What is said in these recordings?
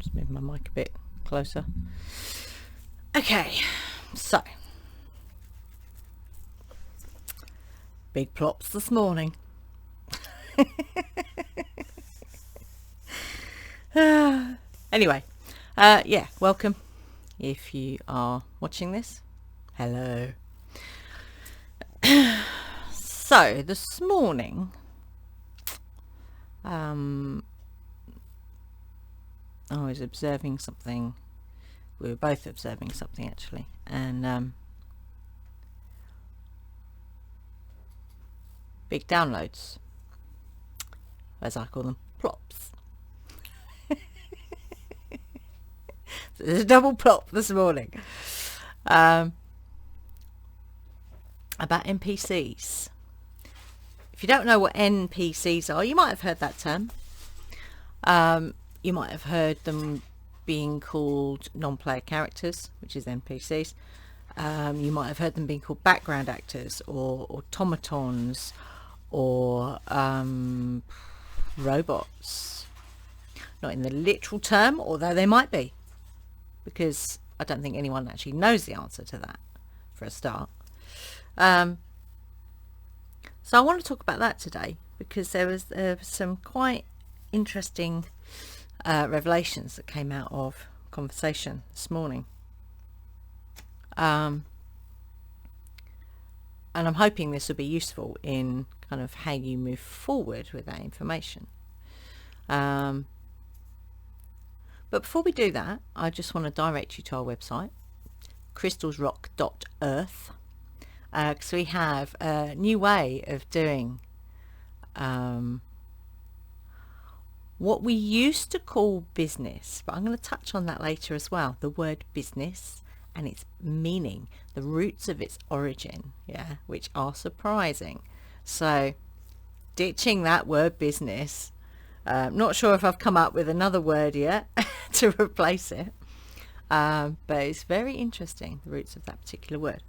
Just move my mic a bit closer. Okay, so big plops this morning. Anyway, yeah, welcome. If you are watching this, hello. So this morning, I was observing something. We were both observing something actually, and big downloads, as I call them, plops. So there's a double plop this morning about NPCs. If you don't know what NPCs are, you might have heard that term. You might have heard them being called non-player characters, which is NPCs. You might have heard them being called background actors or automatons or robots. Not in the literal term, although they might be, because I don't think anyone actually knows the answer to that for a start. So I want to talk about that today, because there was some quite interesting revelations that came out of conversation this morning, and I'm hoping this will be useful in kind of how you move forward with that information. But before we do that, I just want to direct you to our website, crystalsrock.earth, because we have a new way of doing what we used to call business, but I'm going to touch on that later as well. The word business and its meaning, the roots of its origin, yeah, which are surprising. So ditching that word business, not sure if I've come up with another word yet to replace it, but it's very interesting, the roots of that particular word.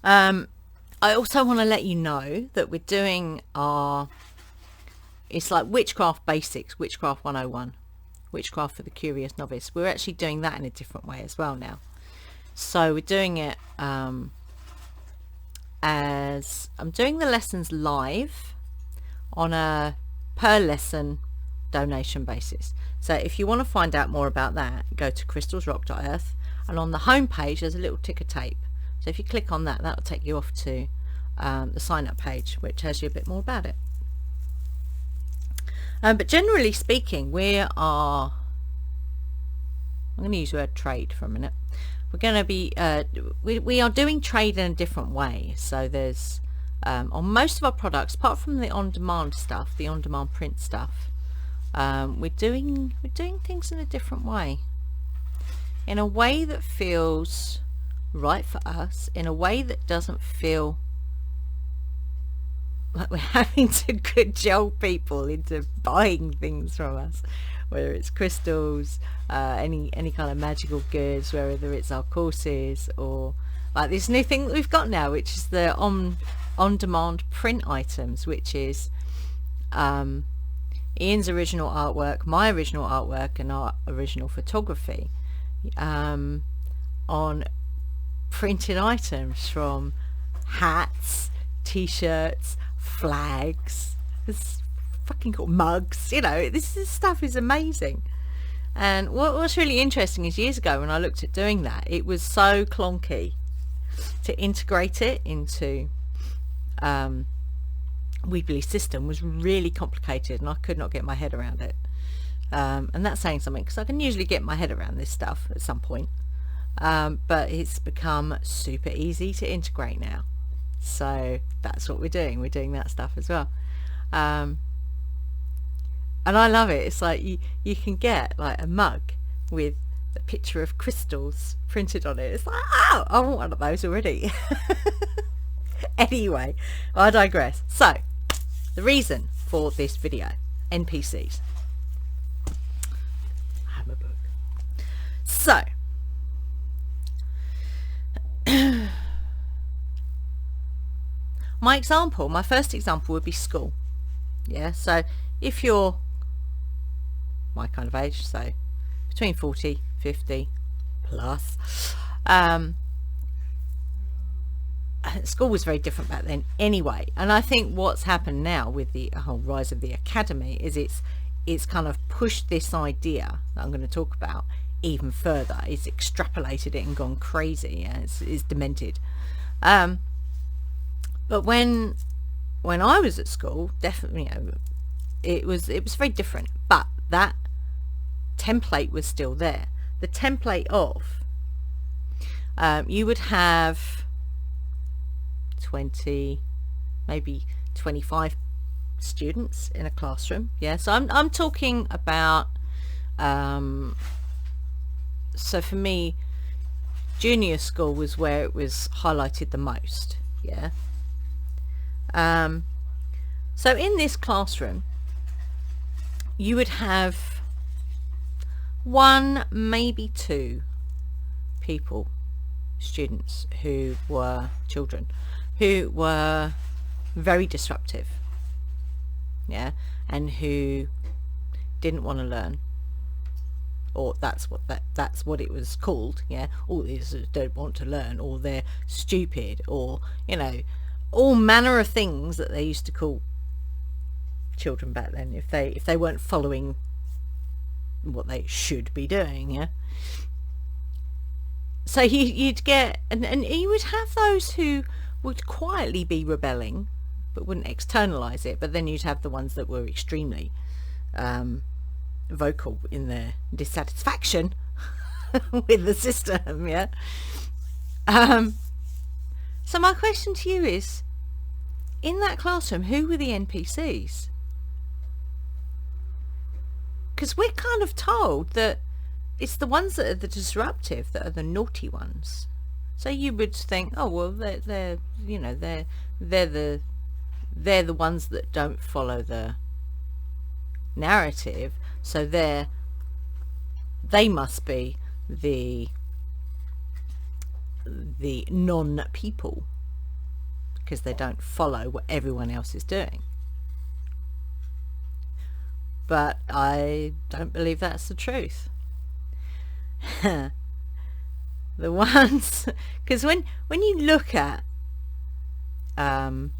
I also want to let you know that we're doing it's like Witchcraft Basics, Witchcraft 101, Witchcraft for the Curious Novice. We're actually doing that in a different way as well now. So we're doing it as I'm doing the lessons live on a per lesson donation basis. So if you want to find out more about that, go to crystalsrock.earth, and on the home page there's a little ticker tape. So if you click on that, that'll take you off to the sign up page, which tells you a bit more about it. But generally speaking, I'm going to use the word trade for a minute. We're going to be, we are doing trade in a different way. So there's, on most of our products, apart from the on-demand stuff, the on-demand print stuff, we're doing things in a different way. In a way that feels right for us, in a way that doesn't feel like we're having to cajole people into buying things from us, whether it's crystals, any kind of magical goods, whether it's our courses, or like this new thing that we've got now, which is the on-demand print items, which is Ian's original artwork, my original artwork, and our original photography on printed items, from hats, t-shirts, flags, this fucking cool mugs, you know, this stuff is amazing. And what's really interesting is, years ago when I looked at doing that, it was so clunky to integrate it into Weebly system, was really complicated, and I could not get my head around it. And that's saying something, because I can usually get my head around this stuff at some point. But it's become super easy to integrate now, so that's what we're doing that stuff as well. And I love it. It's like you can get like a mug with the picture of crystals printed on it. It's like, oh, I want one of those already. Anyway, I digress. So the reason for this video, NPCs. I have my book. So my first example would be school. Yeah, so if you're my kind of age, so between 40, 50 plus. School was very different back then anyway, and I think what's happened now with the whole rise of the academy is it's kind of pushed this idea that I'm going to talk about even further. It's extrapolated it and gone crazy. It's demented. But when I was at school, definitely, it was very different, but that template was still there. The template of you would have 20, maybe 25 students in a classroom. Yeah, so I'm talking about so for me, junior school was where it was highlighted the most. Yeah. So in this classroom you would have one, maybe two people, students who were children, who were very disruptive, yeah, and who didn't want to learn, or that's what it was called, yeah. All these don't want to learn, or they're stupid, or all manner of things that they used to call children back then if they weren't following what they should be doing, yeah. So you'd get, and you would have those who would quietly be rebelling but wouldn't externalize it, but then you'd have the ones that were extremely vocal in their dissatisfaction with the system, yeah. So my question to you is, in that classroom, who were the NPCs? Because we're kind of told that it's the ones that are the disruptive that are the naughty ones. So you would think, oh well, they're the ones that don't follow the narrative, so they must be the non-people because they don't follow what everyone else is doing. But I don't believe that's the truth. The ones, because when you look at the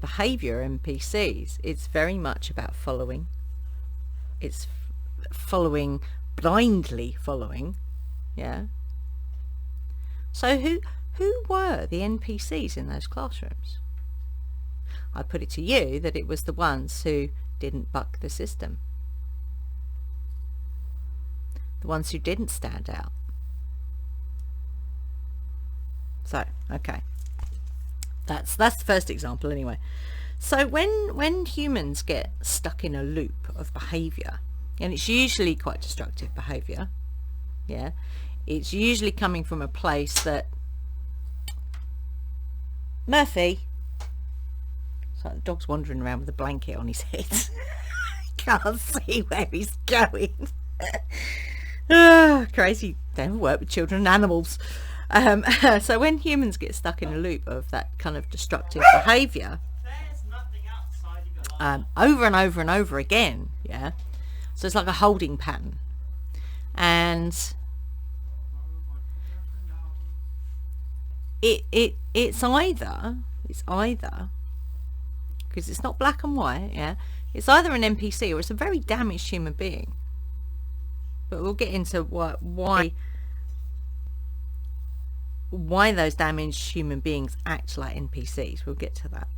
behavior of NPCs, it's very much about following. It's following, blindly following, yeah. So who were the NPCs in those classrooms? I put it to you that it was the ones who didn't buck the system, the ones who didn't stand out. So okay, that's the first example anyway. So when humans get stuck in a loop of behavior, and it's usually quite destructive behavior, yeah, it's usually coming from a place that Murphy, so the dog's wandering around with a blanket on his head. Can't see where he's going. Crazy. Don't work with children and animals. So when humans get stuck in a loop of that kind of destructive behaviour, over and over and over again, yeah. So it's like a holding pattern, and it's either because it's not black and white, yeah. It's either an NPC or it's a very damaged human being. But we'll get into why those damaged human beings act like NPCs. We'll get to that.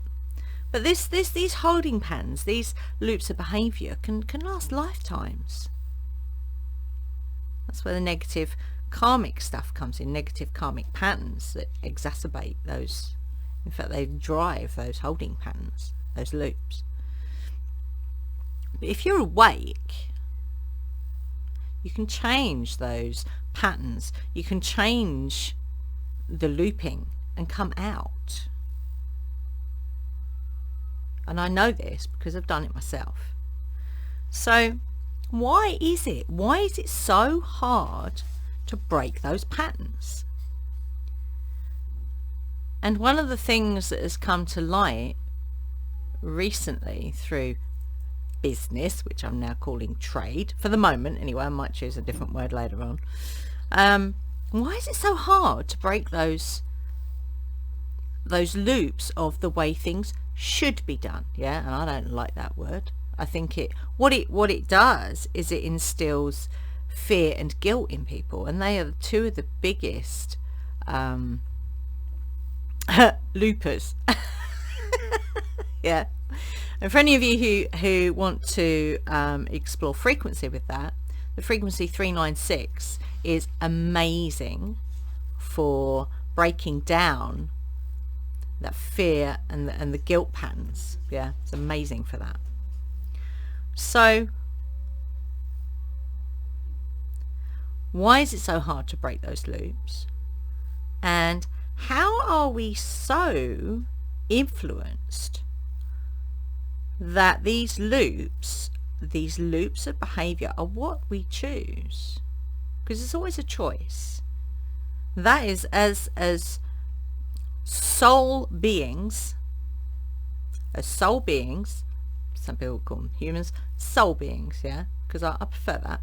But these holding patterns, these loops of behaviour can last lifetimes. That's where the negative karmic stuff comes in, negative karmic patterns that exacerbate those. In fact, they drive those holding patterns, those loops. But if you're awake, you can change those patterns. You can change the looping and come out. And I know this because I've done it myself. So why is it so hard to break those patterns? And one of the things that has come to light recently through business, which I'm now calling trade for the moment anyway. I might choose a different word later on. Why is it so hard to break those loops of the way things should be done? Yeah, and I don't like that word. I think what it does is it instills fear and guilt in people, and they are two of the biggest loopers. Yeah. And for any of you who want to explore frequency with that, the frequency 396 is amazing for breaking down that fear and the guilt patterns. Yeah, it's amazing for that. So why is it so hard to break those loops? And how are we so influenced that these loops of behavior are what we choose? Because it's always a choice. That is, as soul beings, some people call them humans, soul beings, yeah, because I prefer that.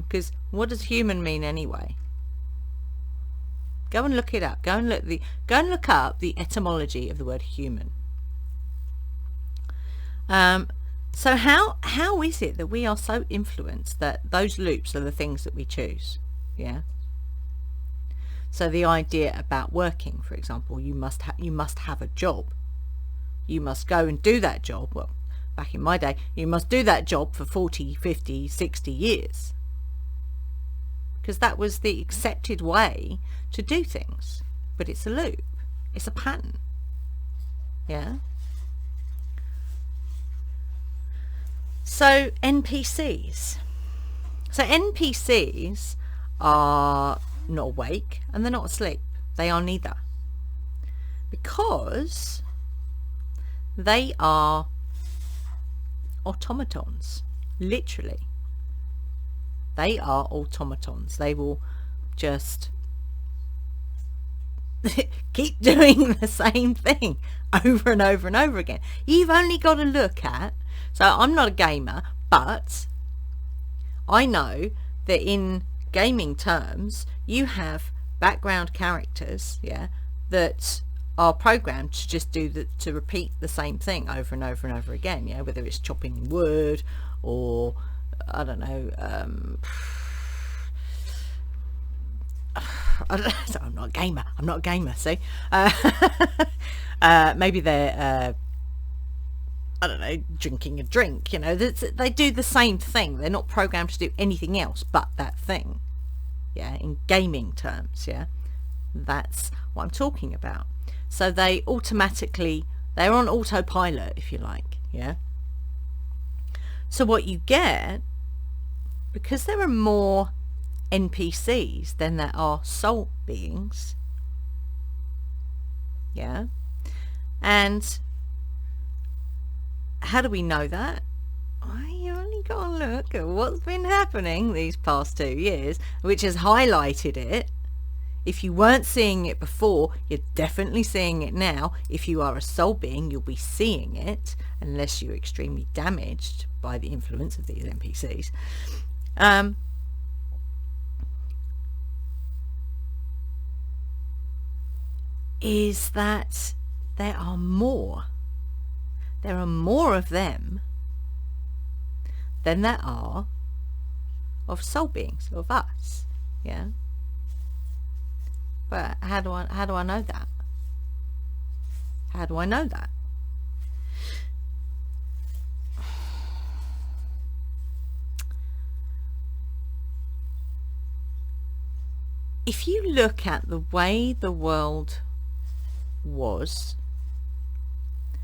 Because what does human mean anyway? Go and look it up. Go and look up the etymology of the word human. So how is it that we are so influenced that those loops are the things that we choose? Yeah. So the idea about working, for example, you must have a job. You must go and do that job. Well, back in my day, you must do that job for 40, 50, 60 years. Because that was the accepted way to do things. But it's a loop. It's a pattern. Yeah. So NPCs. So NPCs are not awake and they're not asleep. They are neither. Because they are automatons. Literally. They are automatons. They will just keep doing the same thing over and over and over again. You've only got to look at, so I'm not a gamer, but I know that in gaming terms you have background characters, yeah, that are programmed to just to repeat the same thing over and over and over again, yeah, whether it's chopping wood or I don't know, I'm not a gamer, see? Maybe they're, I don't know, drinking a drink, you know, they do the same thing. They're not programmed to do anything else but that thing, yeah, in gaming terms, yeah? That's what I'm talking about. So they're on autopilot, if you like, yeah? So what you get, because there are more NPCs than there are soul beings, yeah, and how do we know that? Well, you only got to look at what's been happening these past 2 years, which has highlighted it. If you weren't seeing it before, you're definitely seeing it now. If you are a soul being, you'll be seeing it, unless you're extremely damaged by the influence of these NPCs. Is that there are more of them than there are of soul beings, of us, yeah. But how do I know that? How do I know that? If you look at the way the world was,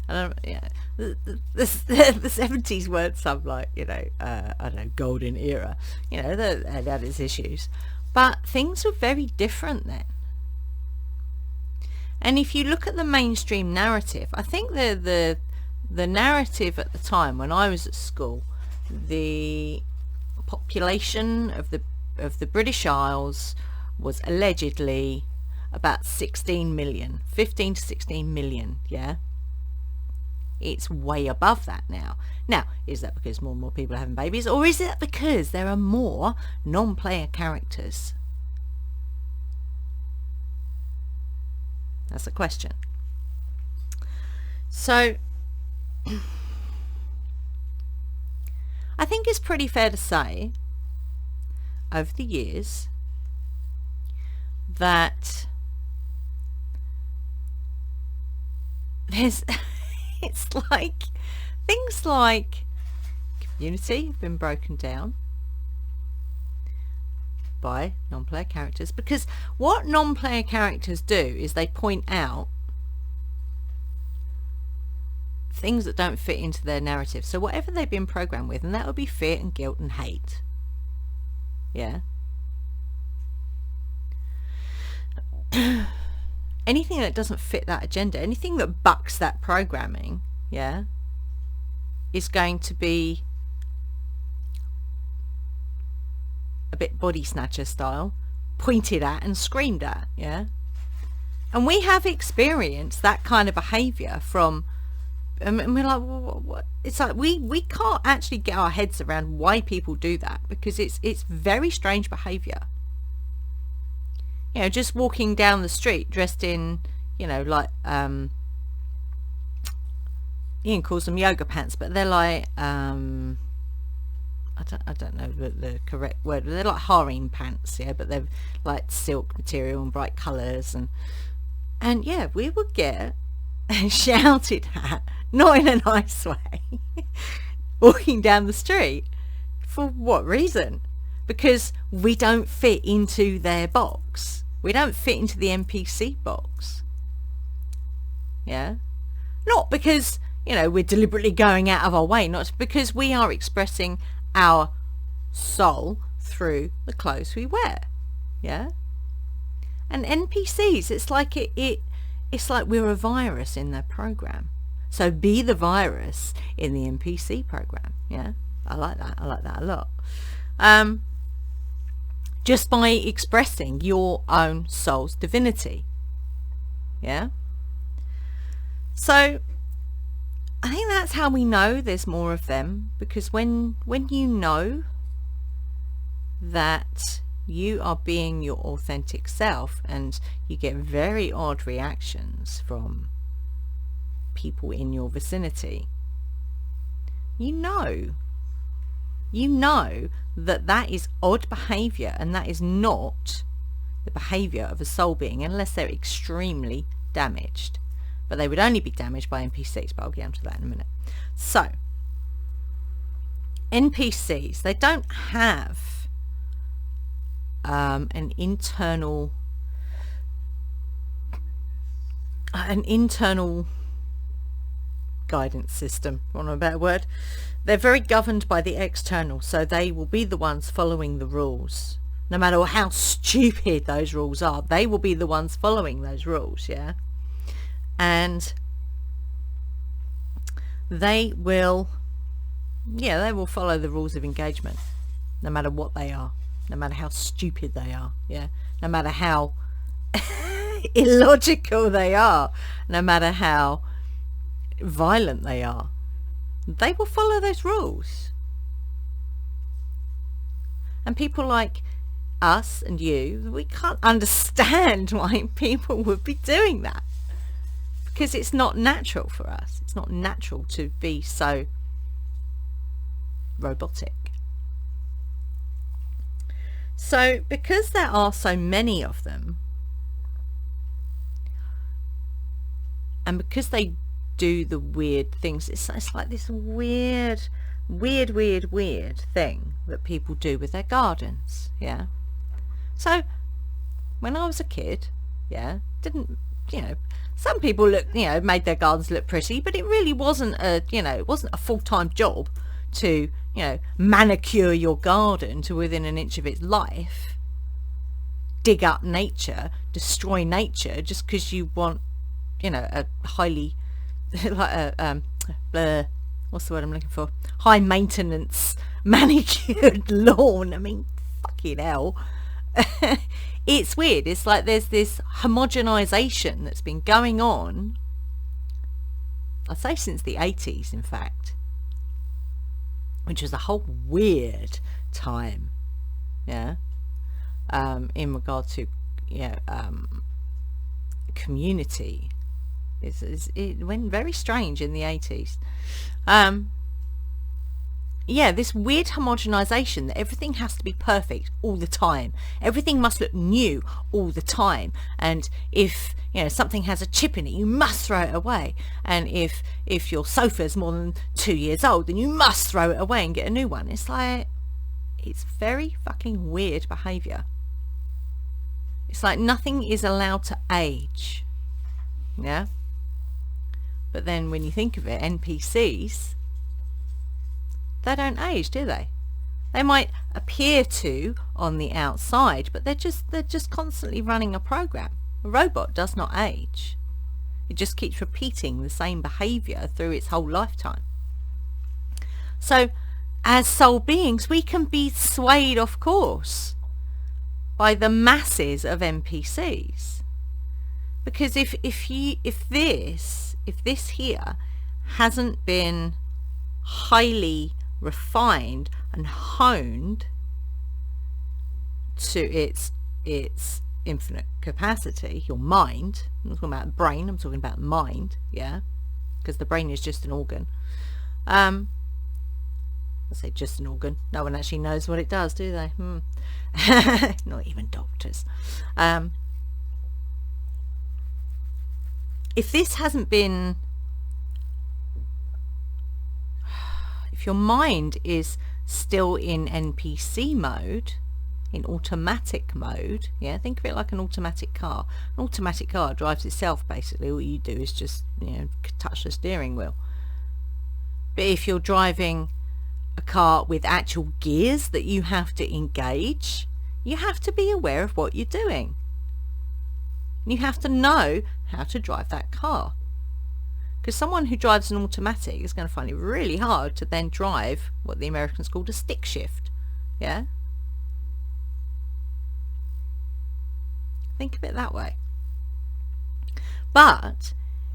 I don't, yeah, the 70s weren't some, like, you know, I don't know, golden era, you know, that had its issues, but things were very different then. And if you look at the mainstream narrative, I think the narrative at the time when I was at school, the population of the British Isles was allegedly about 16 million, 15 to 16 million, yeah. It's way above that now. Now, is that because more and more people are having babies, or is it because there are more non-player characters? That's the question. So I think it's pretty fair to say over the years that there's it's like things like community have been broken down by non-player characters, because what non-player characters do is they point out things that don't fit into their narrative. So whatever they've been programmed with, and that would be fear and guilt and hate. Yeah. Anything that doesn't fit that agenda, anything that bucks that programming, yeah, is going to be a bit body snatcher style, pointed at and screamed at, yeah. And we have experienced that kind of behaviour from, and we're like, well, what? It's like we can't actually get our heads around why people do that, because it's very strange behaviour. You know, just walking down the street dressed in, you know, like Ian calls them yoga pants, but they're like I don't know the correct word. They're like harem pants, yeah, but they're like silk material and bright colours, and yeah, we would get shouted at, not in a nice way, walking down the street. For what reason? Because we don't fit into their box. We don't fit into the NPC box. Yeah? Not because, you know, we're deliberately going out of our way, not because we are expressing our soul through the clothes we wear. Yeah? And NPCs, it's like it's like we're a virus in their program. So be the virus in the NPC program. Yeah? I like that a lot. Just by expressing your own soul's divinity. Yeah? So I think that's how we know there's more of them, because when you know that you are being your authentic self, and you get very odd reactions from people in your vicinity, you know that that is odd behaviour, and that is not the behaviour of a soul being, unless they're extremely damaged. But they would only be damaged by NPCs, but I'll get onto that in a minute. So NPCs, they don't have an internal guidance system, for want of a better word. They're very governed by the external, so they will be the ones following the rules. No matter how stupid those rules are, they will be the ones following those rules, yeah? And they will follow the rules of engagement, no matter what they are, no matter how stupid they are, yeah? No matter how illogical they are, no matter how violent they are. They will follow those rules. And people like us and you, we can't understand why people would be doing that, because it's not natural for us. It's not natural to be so robotic. So because there are so many of them, and because they do the weird things, it's like this weird thing that people do with their gardens, yeah? So when I was a kid, yeah, didn't, you know, some people look, you know, made their gardens look pretty, but it really wasn't it wasn't a full-time job to, you know, manicure your garden to within an inch of its life, dig up nature, destroy nature, just because you want, you know, a highly like a what's the word I'm looking for? High maintenance manicured lawn. I mean, fucking hell. It's weird. It's like there's this homogenization that's been going on I'd say since the 80s, in fact, which was a whole weird time, yeah, in regard to, community. It went very strange in the 80s. This weird homogenization that everything has to be perfect all the time. Everything must look new all the time. And if something has a chip in it, you must throw it away. And if your sofa's more than 2 years old, then you must throw it away and get a new one. It's like, it's very fucking weird behavior. It's like nothing is allowed to age. Yeah? But then when you think of it, NPCs, they don't age, do they? They might appear to on the outside, but they're just constantly running a program. A robot does not age. It just keeps repeating the same behavior through its whole lifetime. So as soul beings, we can be swayed off course by the masses of NPCs. Because if this here hasn't been highly refined and honed to its infinite capacity, your mind, I'm not talking about brain, I'm talking about mind, yeah, because the brain is just an organ. I say just an organ, no one actually knows what it does, do they? Not even doctors. If this hasn't been, if your mind is still in NPC mode, in automatic mode, yeah, think of it like an automatic car. An automatic car drives itself, basically. All you do is just, touch the steering wheel. But if you're driving a car with actual gears that you have to engage, you have to be aware of what you're doing. You have to know how to drive that car. Because someone who drives an automatic is going to find it really hard to then drive what the Americans called a stick shift. Yeah? Think of it that way. But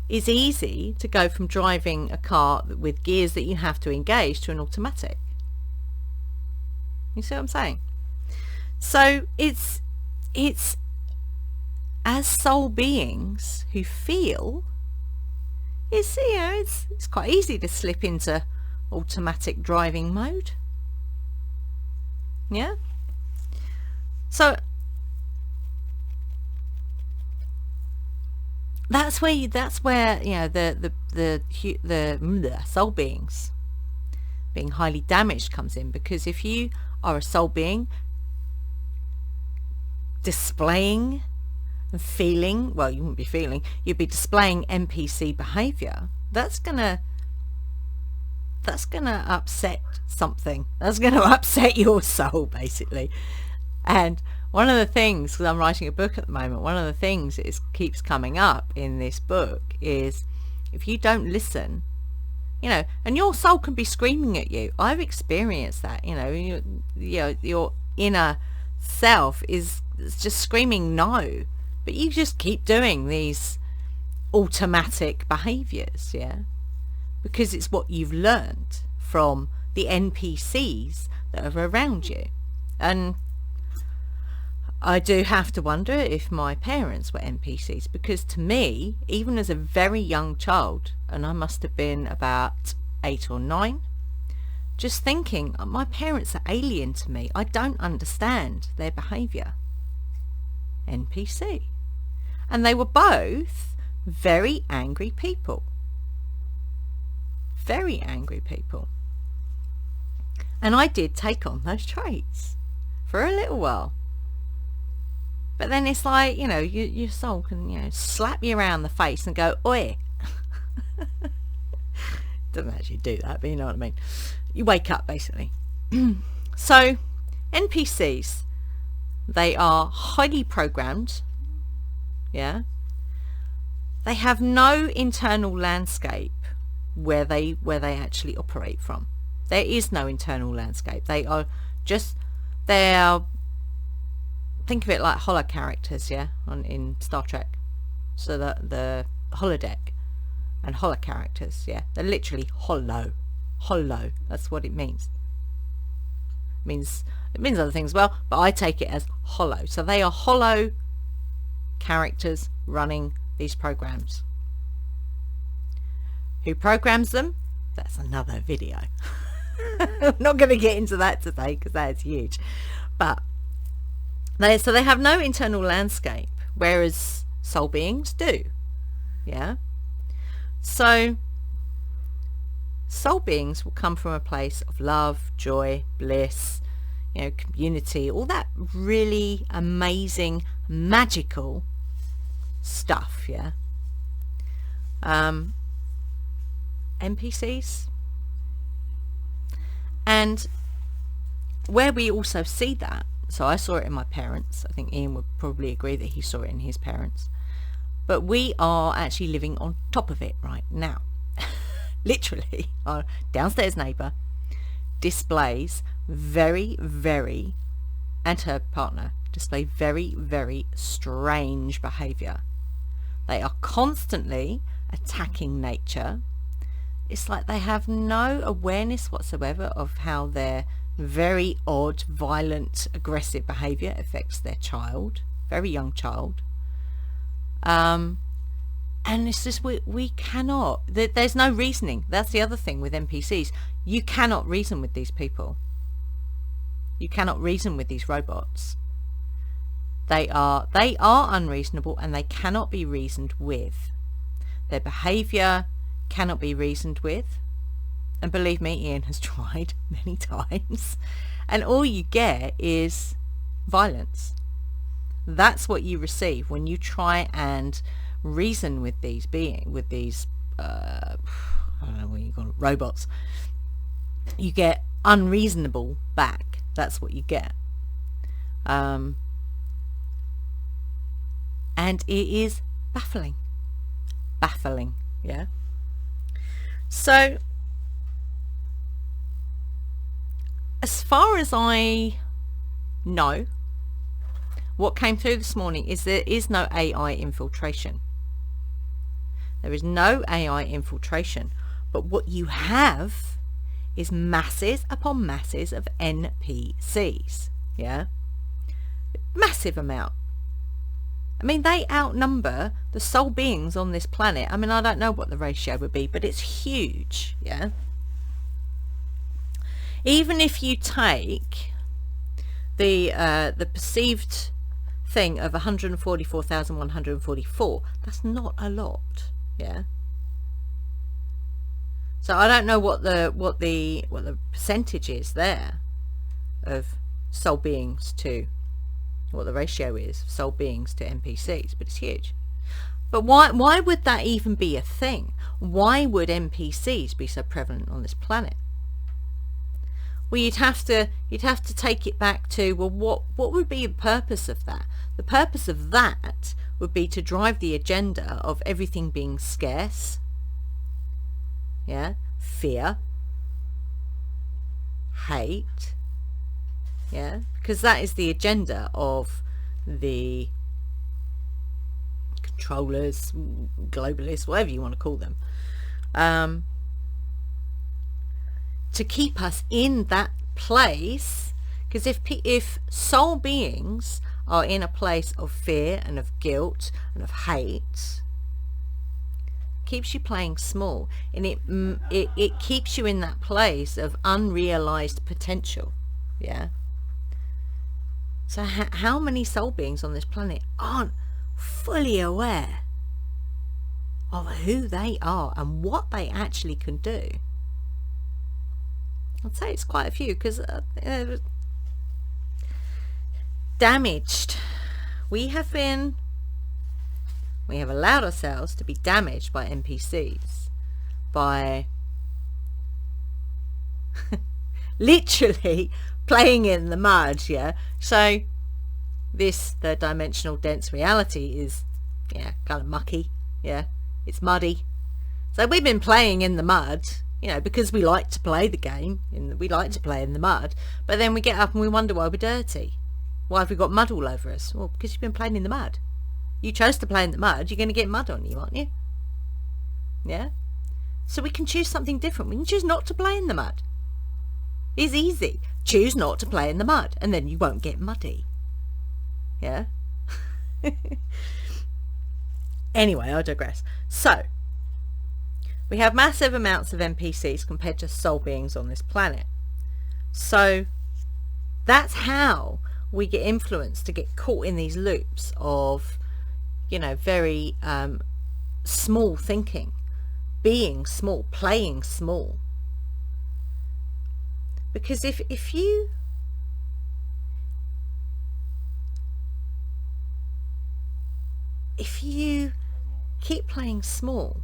it's easy to go from driving a car with gears that you have to engage to an automatic. You see what I'm saying? So it's as soul beings who feel, it's quite easy to slip into automatic driving mode. Yeah. So that's where the soul beings being highly damaged comes in, because if you are a soul being displaying and feeling, well, you wouldn't be feeling, you'd be displaying NPC behavior, that's gonna upset something. That's gonna upset your soul, basically. And one of the things, because I'm writing a book at the moment, one of the things that keeps coming up in this book is if you don't listen, and your soul can be screaming at you. I've experienced that. Your inner self is just screaming no, but you just keep doing these automatic behaviors, yeah, because it's what you've learned from the NPCs that are around you. And I do have to wonder if my parents were NPCs, because to me, even as a very young child, and I must have been about 8 or 9, just thinking, my parents are alien to me. I don't understand their behaviour. NPC. And they were both very angry people. Very angry people. And I did take on those traits for a little while. But then it's like, your soul can, slap you around the face and go, oi. Doesn't actually do that, but you know what I mean. You wake up, basically. So, NPCs, they are highly programmed. Yeah. They have no internal landscape where they actually operate from. There is no internal landscape. They are think of it like holo characters, yeah, in Star Trek. So the holodeck, and hollow characters. Yeah, they're literally hollow. Hollow, that's what it means. It means other things as well, but I take it as hollow. So they are hollow characters running these programs. Who programs them? That's another video. I'm not going to get into that today because that is huge. But they have no internal landscape, whereas soul beings do. Yeah. So soul beings will come from a place of love, joy, bliss, community, all that really amazing, magical stuff. Yeah. NPCs, and where we also see that, so I saw it in my parents, I think Ian would probably agree that he saw it in his parents, but we are actually living on top of it right now. Literally, our downstairs neighbour displays and her partner display very, very strange behaviour. They are constantly attacking nature. It's like they have no awareness whatsoever of how their very odd, violent, aggressive behaviour affects their child, very young child. And it's just, we cannot, there's no reasoning. That's the other thing with NPCs. You cannot reason with these people. You cannot reason with these robots. They are unreasonable, and they cannot be reasoned with. Their behaviour cannot be reasoned with. And believe me, Ian has tried many times. And all you get is violence. That's what you receive when you try and reason with these I don't know what you call it, robots. You get unreasonable back. That's what you get. And it is baffling. Yeah. So as far as I know, what came through this morning is there is no AI infiltration. There is no AI infiltration. But what you have is masses upon masses of NPCs. Yeah? Massive amount. I mean, they outnumber the soul beings on this planet. I mean, I don't know what the ratio would be, but it's huge. Yeah? Even if you take the perceived thing of 144,144, that's not a lot. Yeah. So I don't know what the percentage is there of soul beings to, what the ratio is of soul beings to NPCs, but it's huge. But why would that even be a thing? Why would NPCs be so prevalent on this planet? Well, you'd have to take it back to, well, what would be the purpose of that? The purpose of that would be to drive the agenda of everything being scarce. Yeah, fear, hate. Yeah, because that is the agenda of the controllers, globalists, whatever you want to call them. To keep us in that place, because if soul beings are in a place of fear and of guilt and of hate, keeps you playing small, and it keeps you in that place of unrealized potential. Yeah. So how many soul beings on this planet aren't fully aware of who they are and what they actually can do? I'd say it's quite a few, because damaged. We have allowed ourselves to be damaged by NPCs, by literally playing in the mud. Yeah. So this third dimensional dense reality is kind of mucky. Yeah, it's muddy. So we've been playing in the mud, because we like to play the game, and we like to play in the mud, but then we get up and we wonder why we're dirty. Why have we got mud all over us? Well, because you've been playing in the mud. You chose to play in the mud, you're going to get mud on you, aren't you? Yeah, so we can choose something different. We can choose not to play in the mud. It's easy. Choose not to play in the mud, and then you won't get muddy. Yeah. Anyway, I digress. So we have massive amounts of NPCs compared to soul beings on this planet. So that's how we get influenced to get caught in these loops of, you know, very small thinking, being small, playing small. Because if you keep playing small,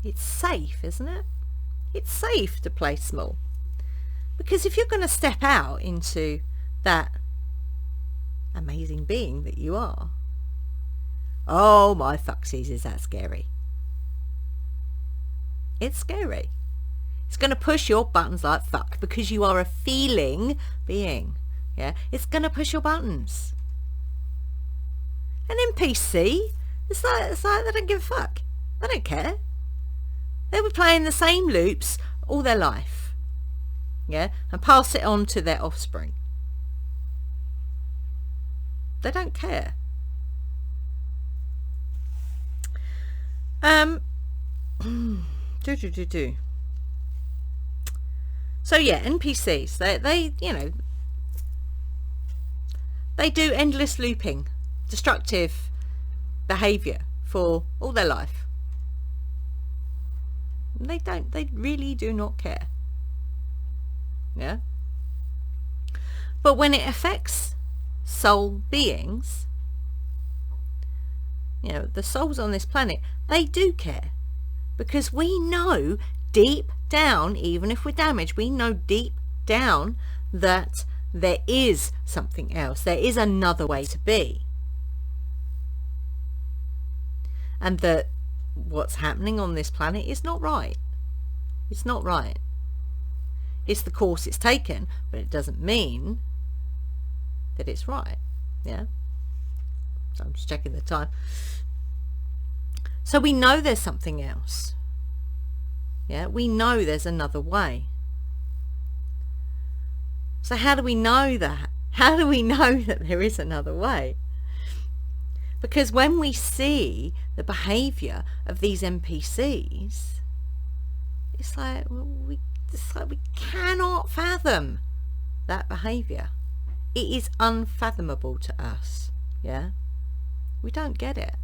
it's safe, isn't it? It's safe to play small. Because if you're going to step out into that amazing being that you are, oh my fucksies, is that scary. It's scary. It's going to push your buttons like fuck, because you are a feeling being. Yeah, it's going to push your buttons. An NPC, it's like they don't give a fuck. They don't care. They'll be playing the same loops all their life. Yeah, and pass it on to their offspring. They don't care. So yeah, NPCs, they you know, they do endless looping, destructive behavior for all their life. They really do not care. Yeah. But when it affects soul beings, you know, the souls on this planet, they do care. Because we know deep down, even if we're damaged, we know deep down that there is something else. There is another way to be. And that what's happening on this planet is not right. It's not right. It's the course it's taken, but it doesn't mean that it's right. Yeah. So I'm just checking the time. So we know there's something else. Yeah, we know there's another way. So how do we know that? How do we know that there is another way? Because when we see the behavior of these NPCs, it's like we cannot fathom that behavior. It is unfathomable to us. Yeah, we don't get it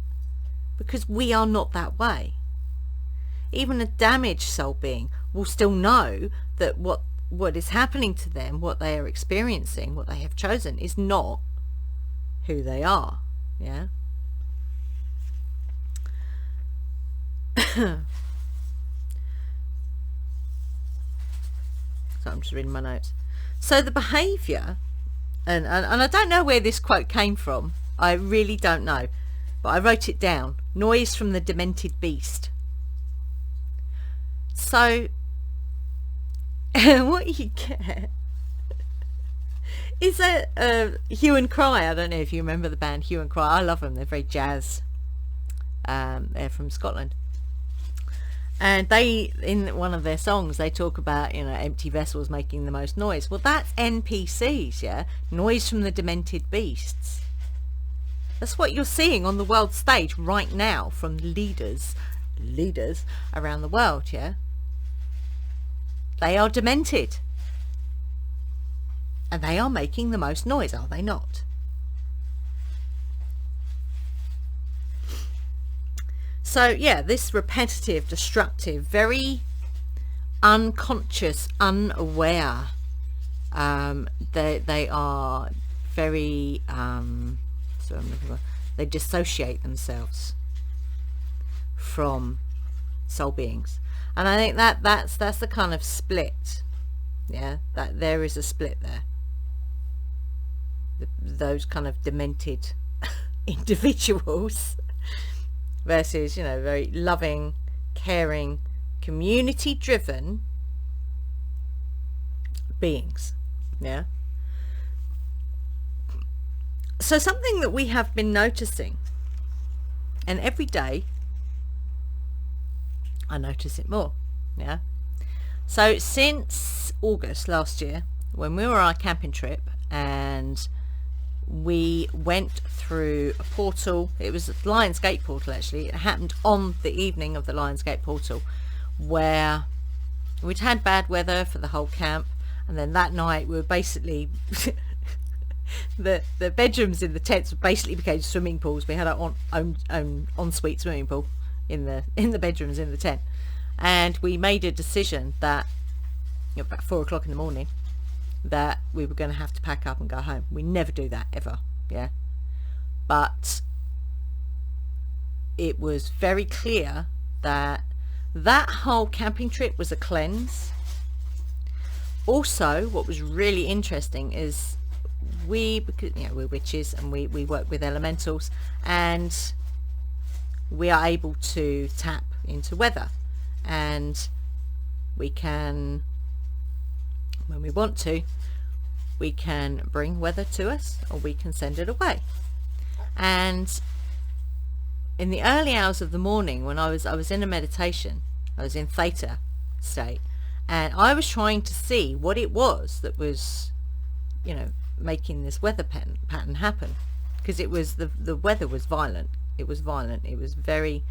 because we are not that way. Even a damaged soul being will still know that what is happening to them, what they are experiencing, what they have chosen, is not who they are. Yeah. So I'm just reading my notes. So the behaviour, and I don't know where this quote came from. I really don't know. But I wrote it down. Noise from the demented beast. So what you get is a hue and cry. I don't know if you remember the band Hue and Cry. I love them. They're very jazz. They're from Scotland. And they, in one of their songs, they talk about, you know, empty vessels making the most noise. Well, that's NPCs, yeah? Noise from the demented beasts. That's what you're seeing on the world stage right now from leaders around the world, yeah? They are demented. And they are making the most noise, are they not? So yeah, this repetitive, destructive, very unconscious, unaware, they are very, they dissociate themselves from soul beings. And I think that's the kind of split, yeah, that there is a split there. Those kind of demented individuals versus, you know, very loving, caring, community-driven beings. Yeah. So something that we have been noticing And every day I notice it more. Yeah. So since August last year, when we were on our camping trip and we went through a portal, it was a Lionsgate portal actually, it happened on the evening of the Lionsgate portal, where we'd had bad weather for the whole camp, and then that night we were basically the bedrooms in the tents basically became swimming pools. We had our own ensuite swimming pool in the bedrooms in the tent, and we made a decision that, you know, about 4 o'clock in the morning, that we were going to have to pack up and go home. We never do that ever, yeah. But it was very clear that that whole camping trip was a cleanse. Also, what was really interesting is because, you know, we're witches and we work with elementals, and we are able to tap into weather, and we can, when we want to, we can bring weather to us or we can send it away. And in the early hours of the morning, when I was in a meditation, I was in theta state, and I was trying to see what it was that was, you know, making this weather pattern happen, because it was the weather was violent. It was violent. It was very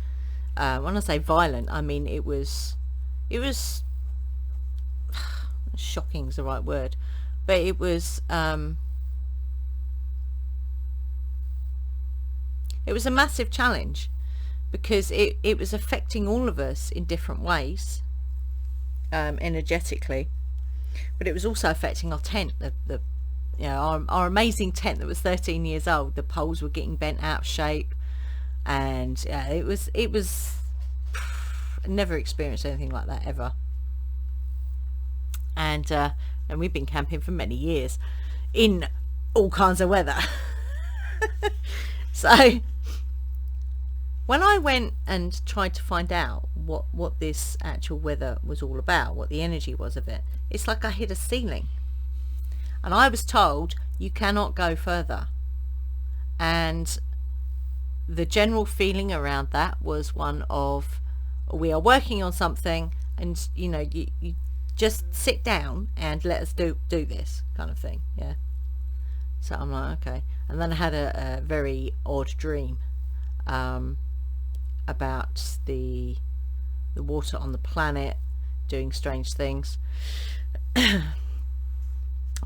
when I say violent, I mean it was shocking is the right word, but it was a massive challenge, because it was affecting all of us in different ways, energetically, but it was also affecting our tent, the you know, our amazing tent that was 13 years old. The poles were getting bent out of shape, and it was I never experienced anything like that ever. And we've been camping for many years in all kinds of weather. So when I went and tried to find out what this actual weather was all about, what the energy was of it, it's like I hit a ceiling. And I was told, you cannot go further. And the general feeling around that was one of, we are working on something, and you know, you just sit down and let us do this kind of thing. Yeah. So I'm like, okay. And then I had a very odd dream about the water on the planet doing strange things.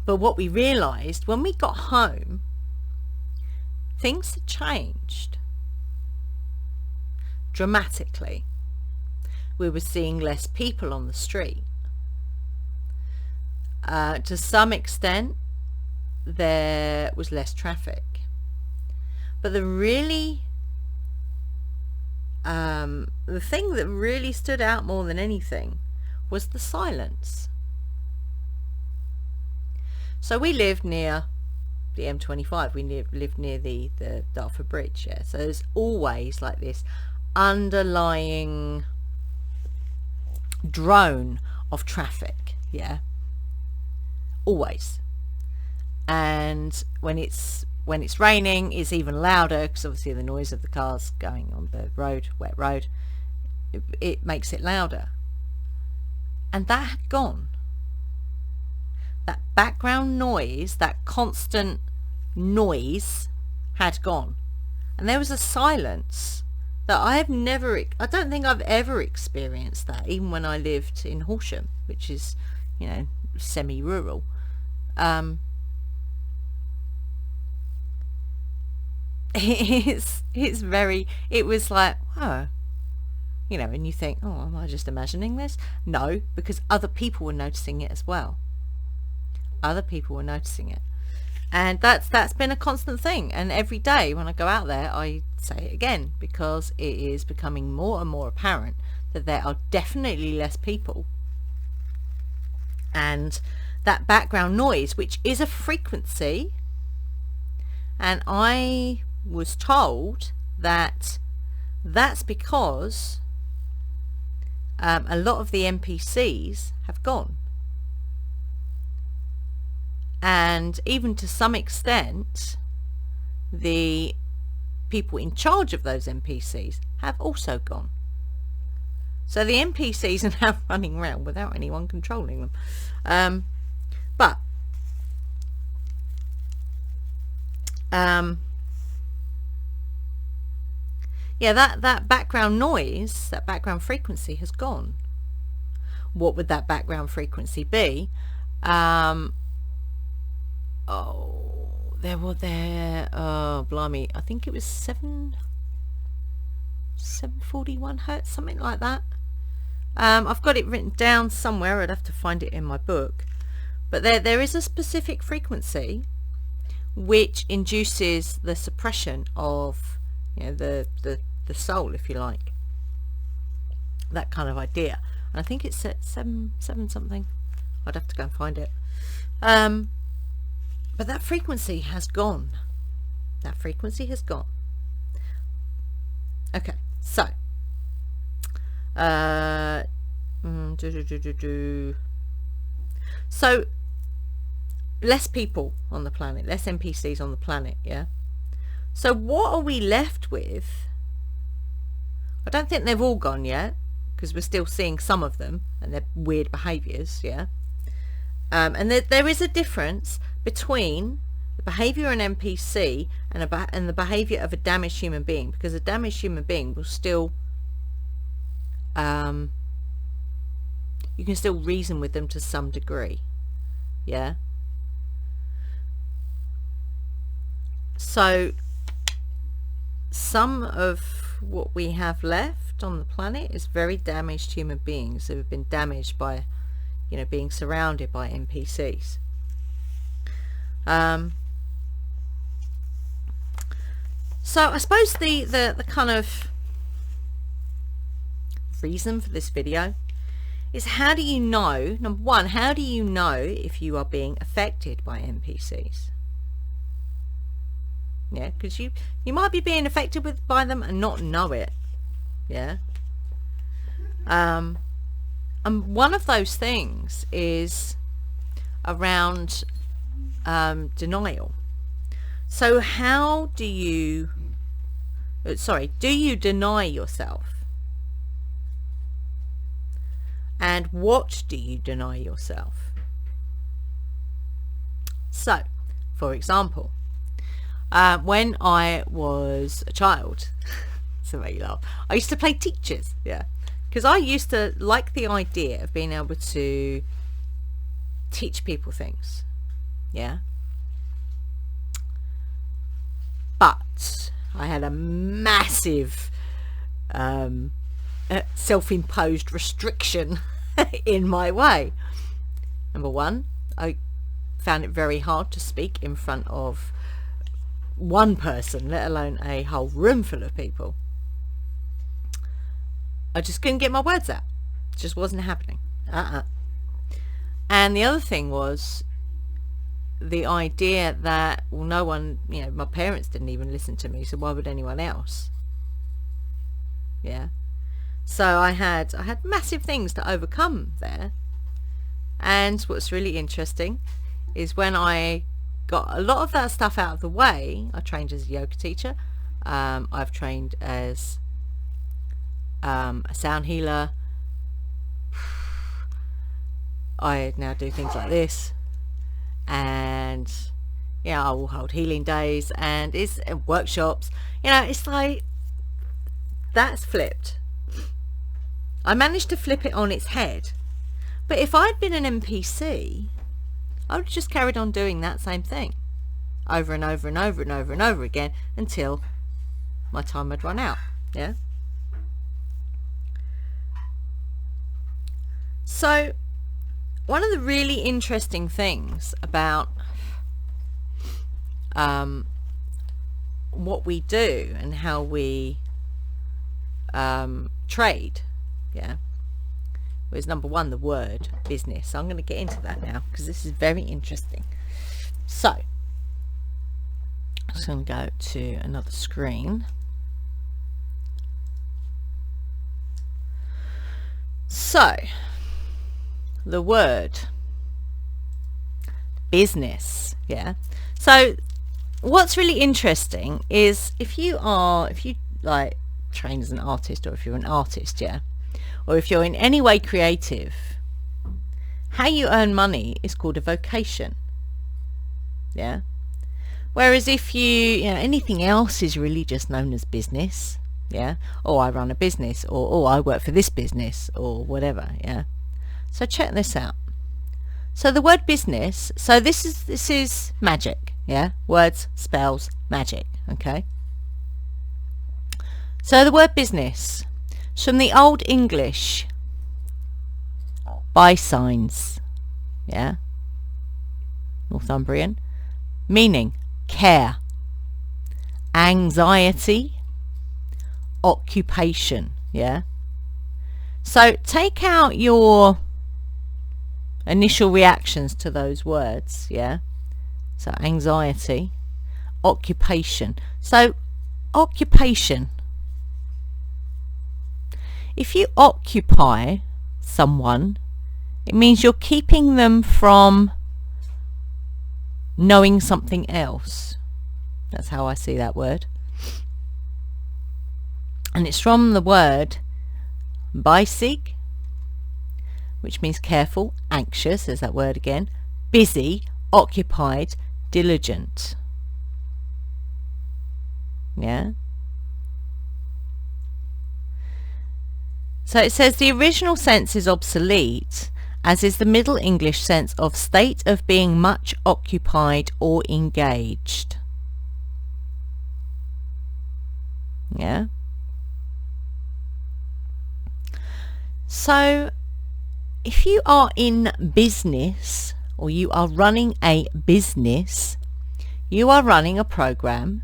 But what we realized when we got home, things had changed dramatically. We were seeing less people on the street. To some extent, there was less traffic. But the thing that really stood out more than anything was the silence. So we lived near the M25. We lived near the Dartford Bridge. Yeah. So there's always like this underlying drone of traffic. Yeah. Always. And when it's raining, it's even louder, because obviously the noise of the cars going on the road, wet road, it makes it louder. And that had gone. That background noise, that constant noise had gone. And there was a silence that I don't think I've ever experienced that, even when I lived in Horsham, which is, you know, semi-rural. It was like, oh, you know, and you think, oh, am I just imagining this? No, because other people were noticing it as well. Other people were noticing it. And that's been a constant thing. And every day when I go out there, I say it again, because it is becoming more and more apparent that there are definitely less people. And that background noise, which is a frequency, and I was told that that's because a lot of the NPCs have gone. And even to some extent, the people in charge of those NPCs have also gone. So the NPCs are now running around without anyone controlling them. But yeah, that background noise, that background frequency has gone. What would that background frequency be? Oh, blimey, I think it was 741 hertz, something like that. I've got it written down somewhere. I'd have to find it in my book. But there is a specific frequency which induces the suppression of, you know, the soul, if you like. That kind of idea. And I think it's at 7 something. I'd have to go and find it. But that frequency has gone. That frequency has gone. Okay, so so less people on the planet, less NPCs on the planet, yeah? So what are we left with? I don't think they've all gone yet, because we're still seeing some of them and their weird behaviours, yeah? And there is a difference between the behaviour of an NPC and the behaviour of a damaged human being, because a damaged human being will still, you can still reason with them to some degree, yeah? So some of what we have left on the planet is very damaged human beings who have been damaged by, you know, being surrounded by NPCs. So I suppose the kind of reason for this video is, how do you know, number one, how do you know if you are being affected by NPCs? Yeah, because you might be being affected by them and not know it. Yeah. And one of those things is around denial. So how do you do you deny yourself? And what do you deny yourself? So, for example, when I was a child, to make you laugh, I used to play teachers, yeah, because I used to like the idea of being able to teach people things, yeah. But I had a massive self-imposed restriction in my way. Number one, I found it very hard to speak in front of one person, let alone a whole room full of people. I just couldn't get my words out. It just wasn't happening. And the other thing was the idea that, well, no one, you know, my parents didn't even listen to me, so why would anyone else? Yeah. So I had massive things to overcome there. And what's really interesting is when I got a lot of that stuff out of the way, I trained as a yoga teacher. I've trained as a sound healer. I now do things like this, and yeah, I will hold healing days and it's workshops. You know, it's like that's flipped. I managed to flip it on its head. But if I'd been an NPC, I would have just carried on doing that same thing over and over and over and over and over again until my time had run out. Yeah. So one of the really interesting things about what we do and how we trade, yeah, was number one, the word business. So I'm going to get into that now because this is very interesting. So I'm just going to go to another screen. So the word business, yeah. So what's really interesting is if you like train as an artist, or if you're an artist, yeah, or if you're in any way creative, how you earn money is called a vocation, yeah. Whereas if you know, anything else is really just known as business, yeah. Oh, I run a business, or oh, I work for this business, or whatever, yeah. So check this out. So the word business, so this is magic, yeah. Words, spells, magic, okay. So the word business, it's from the Old English by signs, yeah, Northumbrian, meaning care, anxiety, occupation, yeah. So take out your initial reactions to those words, yeah. So anxiety, occupation. So occupation, if you occupy someone, it means you're keeping them from knowing something else. That's how I see that word. And it's from the word Basic, which means careful, anxious, there's that word again, busy, occupied, diligent. Yeah. So it says the original sense is obsolete, as is the Middle English sense of state of being much occupied or engaged. Yeah. So if you are in business, or you are running a business, you are running a program.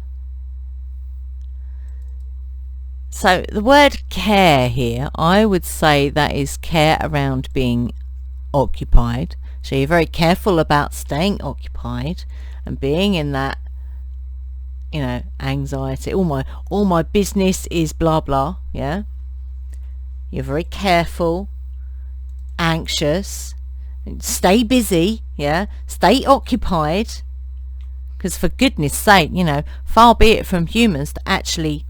So the word care here, I would say that is care around being occupied. So you're very careful about staying occupied and being in that, you know, anxiety. All my business is blah blah, yeah. You're very careful, anxious, stay busy, yeah, stay occupied, because for goodness sake, you know, far be it from humans to actually,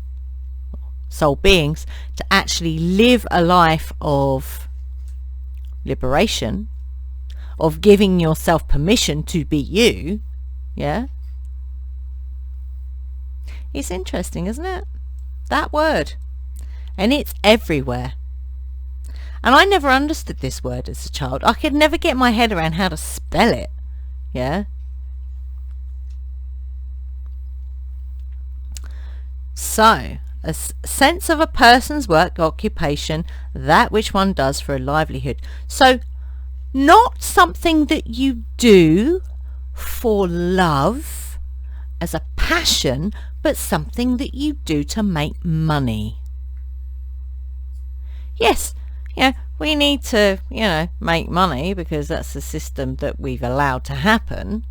soul beings, to actually live a life of liberation, of giving yourself permission to be you, yeah. It's interesting, isn't it? That word. And it's everywhere. And I never understood this word as a child. I could never get my head around how to spell it. Yeah. So, a sense of a person's work, occupation, that which one does for a livelihood. So, not something that you do for love, as a passion, but something that you do to make money. Yes, you know, we need to, you know, make money because that's the system that we've allowed to happen.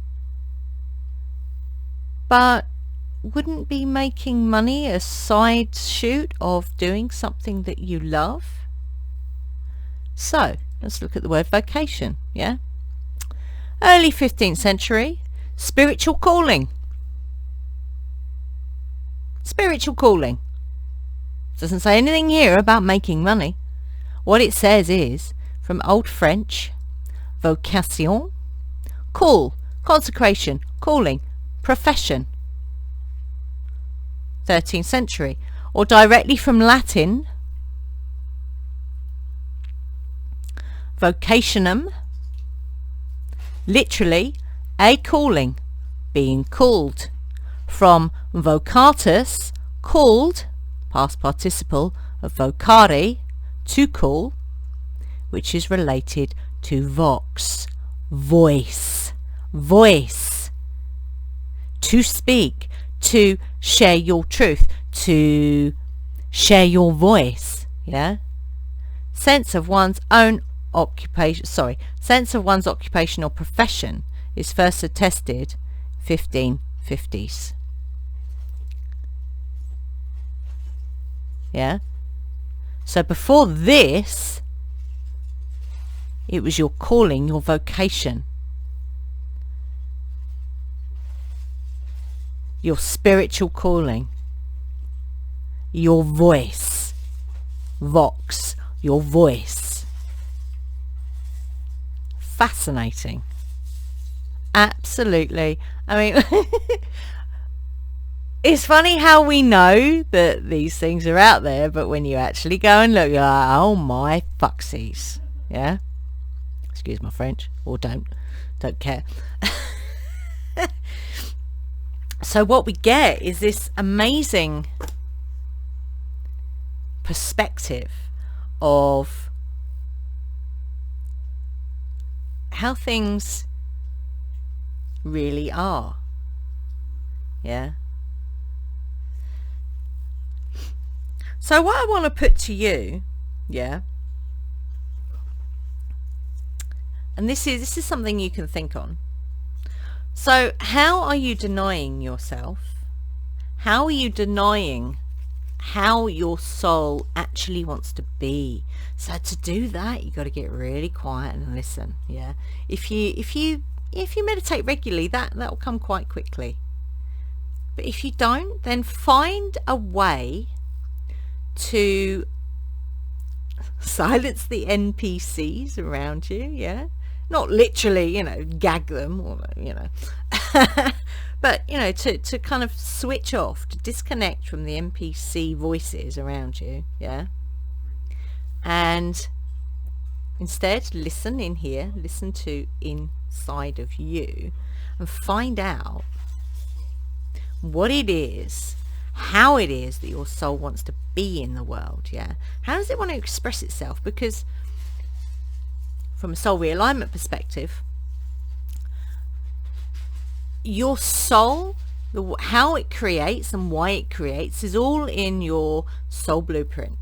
But wouldn't be making money a side shoot of doing something that you love? So, let's look at the word vocation, yeah? Early 15th century, spiritual calling. Spiritual calling. Doesn't say anything here about making money. What it says is, from Old French, vocation, call, consecration, calling, profession. 13th century, or directly from Latin, vocationum, literally a calling, being called, from vocatus, called, past participle of vocare, to call, which is related to vox, voice, voice, to speak, to share your truth, to share your voice, yeah? Sense of one's own occupation, sense of one's occupation or profession is first attested 1550s. Yeah? So before this, it was your calling, your vocation. your spiritual calling, your voice, vox, your voice. Fascinating. Absolutely. I mean, it's funny how we know that these things are out there, but when you actually go and look, you're like, oh my fucksies. Yeah? Excuse my French, or don't care. So what we get is this amazing perspective of how things really are. Yeah. So what I want to put to you, yeah, and this is something you can think on. So how are you denying yourself? How are you denying how your soul actually wants to be? So to do that, you got to get really quiet and listen. Yeah. If you meditate regularly, that will come quite quickly. But if you don't, then find a way to silence the NPCs around you. Yeah. Not literally, gag them, or, but, to kind of switch off, to disconnect from the NPC voices around you, yeah? And instead, listen in here, listen to inside of you, and find out what it is, how it is that your soul wants to be in the world, yeah? How does it want to express itself? Because from a soul realignment perspective, your soul, how it creates and why it creates, is all in your soul blueprint.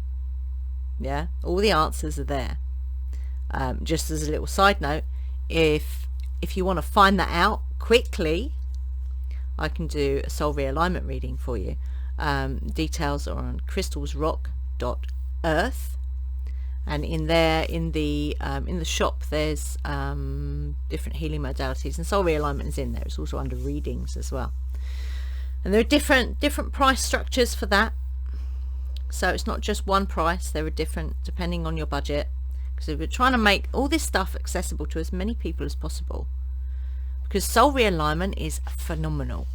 Yeah, all the answers are there. Just as a little side note, if you want to find that out quickly, I can do a soul realignment reading for you. Details are on crystalsrock.earth. And in there, in the shop, there's different healing modalities, and soul realignment is in there. It's also under readings as well. And there are different price structures for that. So it's not just one price. There are different depending on your budget. Because we're trying to make all this stuff accessible to as many people as possible. Because soul realignment is phenomenal.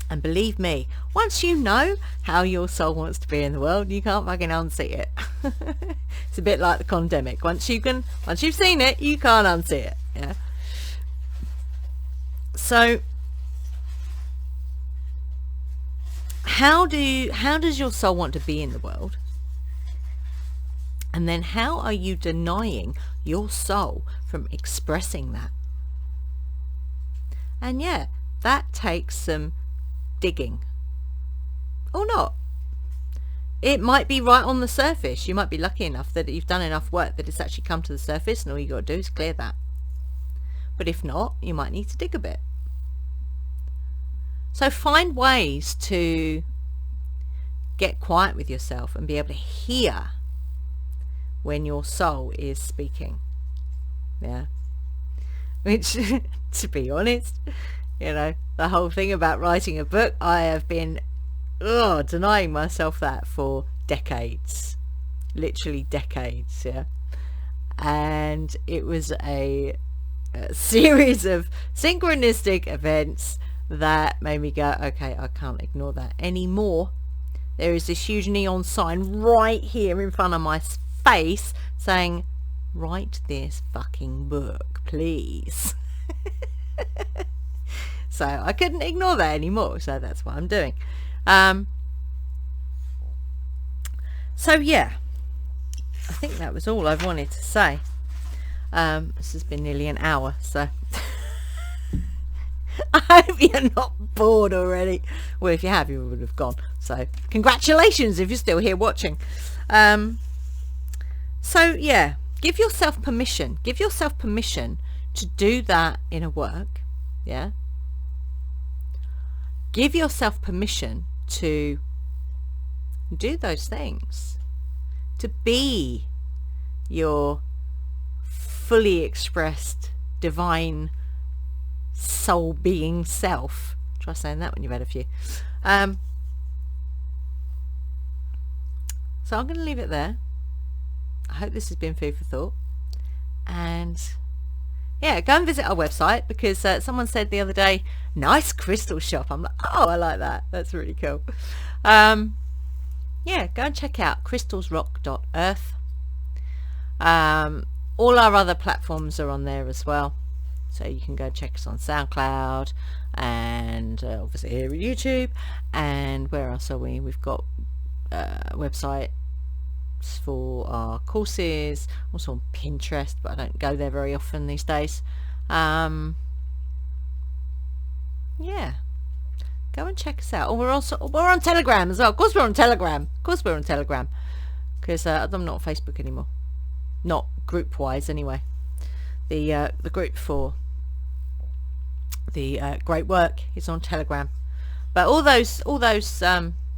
And believe me, once you know how your soul wants to be in the world, you can't fucking unsee it. It's a bit like the pandemic. Once you've seen it, you can't unsee it. Yeah. So, how does your soul want to be in the world? And then how are you denying your soul from expressing that? And yeah, that takes some digging, or not. It might be right on the surface. You might be lucky enough that you've done enough work that it's actually come to the surface, and all you got to do is clear that. But if not, you might need to dig a bit. So find ways to get quiet with yourself and be able to hear when your soul is speaking. Yeah. Which, to be honest, the whole thing about writing a book, I have been denying myself that for decades, literally decades. Yeah. And it was a series of synchronistic events that made me go, okay, I can't ignore that anymore. There is this huge neon sign right here in front of my face saying, write this fucking book, please. So I couldn't ignore that anymore, so that's what I'm doing. So yeah, I think that was all I wanted to say. This has been nearly an hour, so I hope you're not bored already. Well, if you have, you would have gone. So congratulations if you're still here watching. So yeah, give yourself permission. Give yourself permission to do that inner work. Yeah. Give yourself permission to do those things, to be your fully expressed divine soul being self. Try saying that when you've had a few. So I'm going to leave it there. I hope this has been food for thought. And yeah, go and visit our website, because someone said the other day, nice crystal shop. I'm like, oh, I like that. That's really cool. Yeah, go and check out crystalsrock.earth. All our other platforms are on there as well. So you can go check us on Soundcloud, and obviously here at YouTube. And where else are we? We've got websites for our courses, also on Pinterest, but I don't go there very often these days. Yeah, go and check us out. We're on Telegram as well. Of course we're on Telegram. Because I'm not on Facebook anymore. Not group wise anyway. The group for the great work is on Telegram. But all those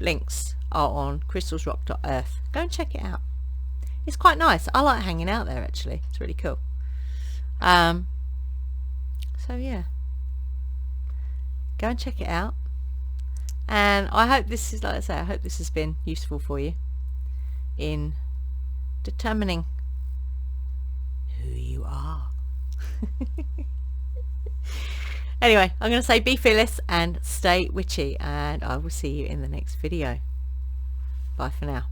links are on crystalsrock.earth. Go and check it out. It's quite nice. I like hanging out there, actually. It's really cool. So yeah, go and check it out. And I hope this is, like I say, I hope this has been useful for you in determining who you are. Anyway, I'm going to say be fearless and stay witchy, and I will see you in the next video. Bye for now.